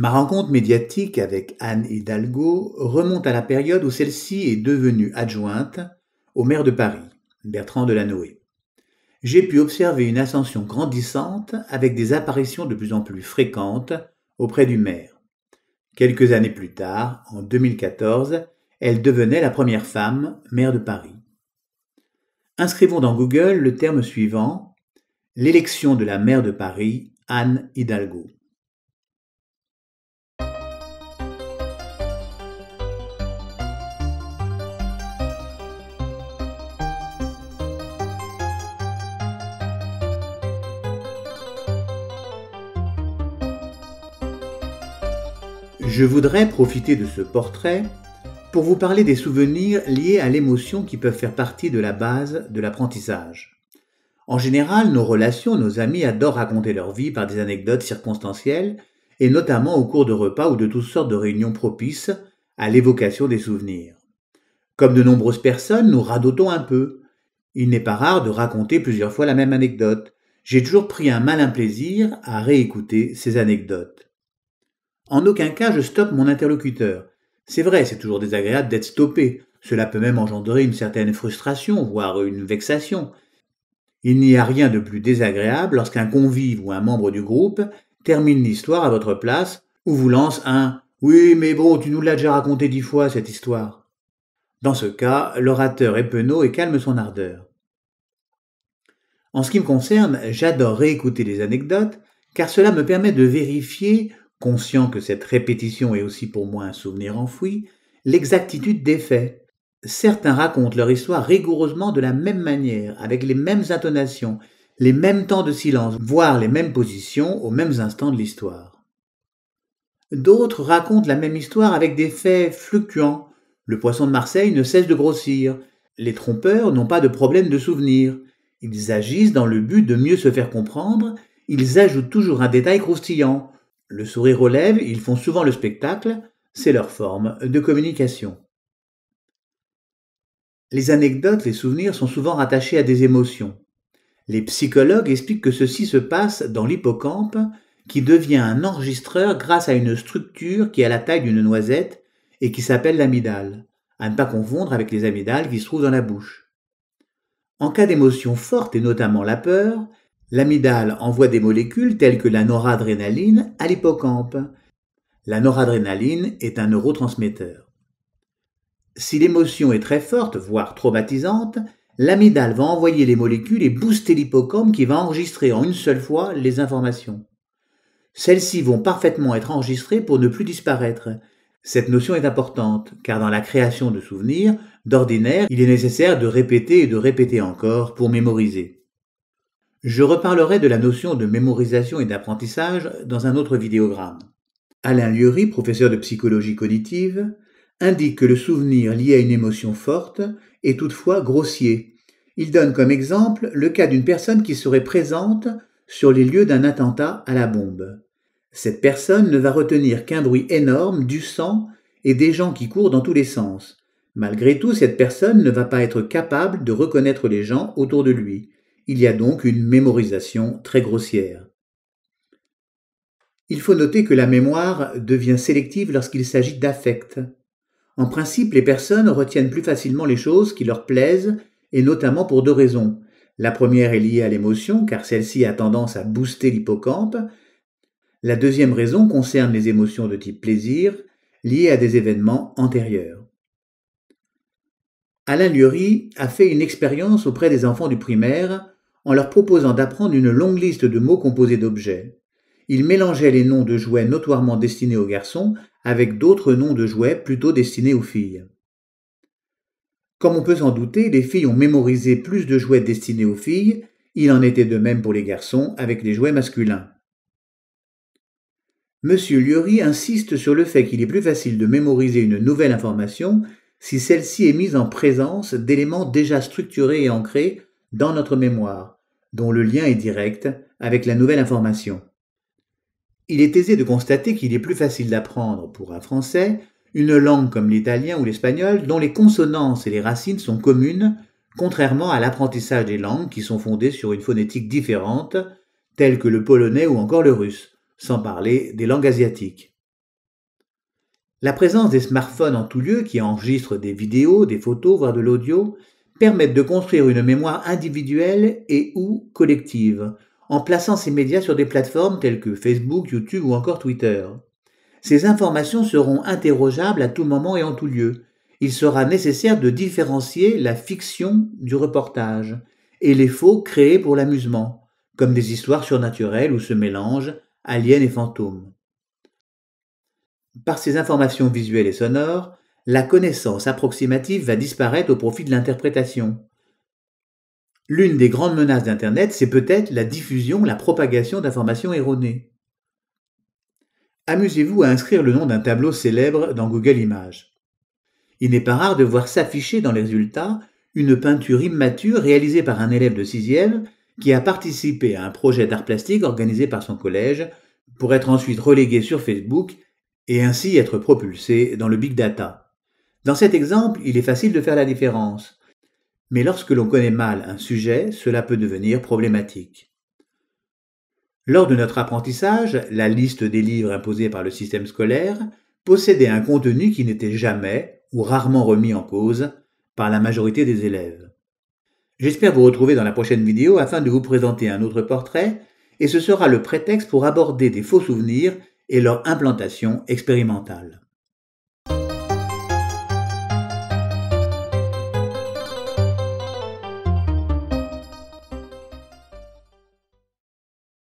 Ma rencontre médiatique avec Anne Hidalgo remonte à la période où celle-ci est devenue adjointe au maire de Paris, Bertrand Delanoë. J'ai pu observer une ascension grandissante avec des apparitions de plus en plus fréquentes auprès du maire. Quelques années plus tard, en 2014, elle devenait la première femme maire de Paris. Inscrivons dans Google le terme suivant: l'élection de la maire de Paris, Anne Hidalgo. Je voudrais profiter de ce portrait pour vous parler des souvenirs liés à l'émotion qui peuvent faire partie de la base de l'apprentissage. En général, nos relations, nos amis adorent raconter leur vie par des anecdotes circonstancielles, et notamment au cours de repas ou de toutes sortes de réunions propices à l'évocation des souvenirs. Comme de nombreuses personnes, nous radotons un peu. Il n'est pas rare de raconter plusieurs fois la même anecdote. J'ai toujours pris un malin plaisir à réécouter ces anecdotes. En aucun cas je stoppe mon interlocuteur. C'est vrai, c'est toujours désagréable d'être stoppé. Cela peut même engendrer une certaine frustration, voire une vexation. Il n'y a rien de plus désagréable lorsqu'un convive ou un membre du groupe termine l'histoire à votre place ou vous lance un « Oui, mais bon, tu nous l'as déjà raconté 10 fois cette histoire ». Dans ce cas, l'orateur est penaud et calme son ardeur. En ce qui me concerne, j'adore réécouter les anecdotes car cela me permet de vérifier, conscient que cette répétition est aussi pour moi un souvenir enfoui, l'exactitude des faits. Certains racontent leur histoire rigoureusement de la même manière, avec les mêmes intonations, les mêmes temps de silence, voire les mêmes positions aux mêmes instants de l'histoire. D'autres racontent la même histoire avec des faits fluctuants. Le poisson de Marseille ne cesse de grossir. Les trompeurs n'ont pas de problème de souvenir. Ils agissent dans le but de mieux se faire comprendre. Ils ajoutent toujours un détail croustillant. Le sourire aux lèvres, ils font souvent le spectacle, c'est leur forme de communication. Les anecdotes, les souvenirs sont souvent rattachés à des émotions. Les psychologues expliquent que ceci se passe dans l'hippocampe, qui devient un enregistreur grâce à une structure qui a la taille d'une noisette et qui s'appelle l'amygdale, à ne pas confondre avec les amygdales qui se trouvent dans la bouche. En cas d'émotion forte et notamment la peur, l'amygdale envoie des molécules telles que la noradrénaline à l'hippocampe. La noradrénaline est un neurotransmetteur. Si l'émotion est très forte, voire traumatisante, l'amygdale va envoyer les molécules et booster l'hippocampe qui va enregistrer en une seule fois les informations. Celles-ci vont parfaitement être enregistrées pour ne plus disparaître. Cette notion est importante, car dans la création de souvenirs, d'ordinaire, il est nécessaire de répéter et de répéter encore pour mémoriser. Je reparlerai de la notion de mémorisation et d'apprentissage dans un autre vidéogramme. Alain Lieury, professeur de psychologie cognitive, indique que le souvenir lié à une émotion forte est toutefois grossier. Il donne comme exemple le cas d'une personne qui serait présente sur les lieux d'un attentat à la bombe. Cette personne ne va retenir qu'un bruit énorme, du sang et des gens qui courent dans tous les sens. Malgré tout, cette personne ne va pas être capable de reconnaître les gens autour de lui. Il y a donc une mémorisation très grossière. Il faut noter que la mémoire devient sélective lorsqu'il s'agit d'affect. En principe, les personnes retiennent plus facilement les choses qui leur plaisent, et notamment pour deux raisons. La première est liée à l'émotion, car celle-ci a tendance à booster l'hippocampe. La deuxième raison concerne les émotions de type plaisir, liées à des événements antérieurs. Alain Lieury a fait une expérience auprès des enfants du primaire en leur proposant d'apprendre une longue liste de mots composés d'objets. Il mélangeait les noms de jouets notoirement destinés aux garçons avec d'autres noms de jouets plutôt destinés aux filles. Comme on peut s'en douter, les filles ont mémorisé plus de jouets destinés aux filles, il en était de même pour les garçons avec les jouets masculins. Monsieur Lieury insiste sur le fait qu'il est plus facile de mémoriser une nouvelle information si celle-ci est mise en présence d'éléments déjà structurés et ancrés dans notre mémoire, dont le lien est direct avec la nouvelle information. Il est aisé de constater qu'il est plus facile d'apprendre pour un Français une langue comme l'italien ou l'espagnol dont les consonances et les racines sont communes, contrairement à l'apprentissage des langues qui sont fondées sur une phonétique différente, telles que le polonais ou encore le russe, sans parler des langues asiatiques. La présence des smartphones en tout lieu qui enregistrent des vidéos, des photos, voire de l'audio, permettent de construire une mémoire individuelle et ou collective, en plaçant ces médias sur des plateformes telles que Facebook, YouTube ou encore Twitter. Ces informations seront interrogeables à tout moment et en tout lieu. Il sera nécessaire de différencier la fiction du reportage et les faux créés pour l'amusement, comme des histoires surnaturelles où se mélangent aliens et fantômes. Par ces informations visuelles et sonores, la connaissance approximative va disparaître au profit de l'interprétation. L'une des grandes menaces d'Internet, c'est peut-être la diffusion, la propagation d'informations erronées. Amusez-vous à inscrire le nom d'un tableau célèbre dans Google Images. Il n'est pas rare de voir s'afficher dans les résultats une peinture immature réalisée par un élève de 6e qui a participé à un projet d'art plastique organisé par son collège pour être ensuite relégué sur Facebook et ainsi être propulsé dans le big data. Dans cet exemple, il est facile de faire la différence. Mais lorsque l'on connaît mal un sujet, cela peut devenir problématique. Lors de notre apprentissage, la liste des livres imposés par le système scolaire possédait un contenu qui n'était jamais ou rarement remis en cause par la majorité des élèves. J'espère vous retrouver dans la prochaine vidéo afin de vous présenter un autre portrait, et ce sera le prétexte pour aborder des faux souvenirs et leur implantation expérimentale.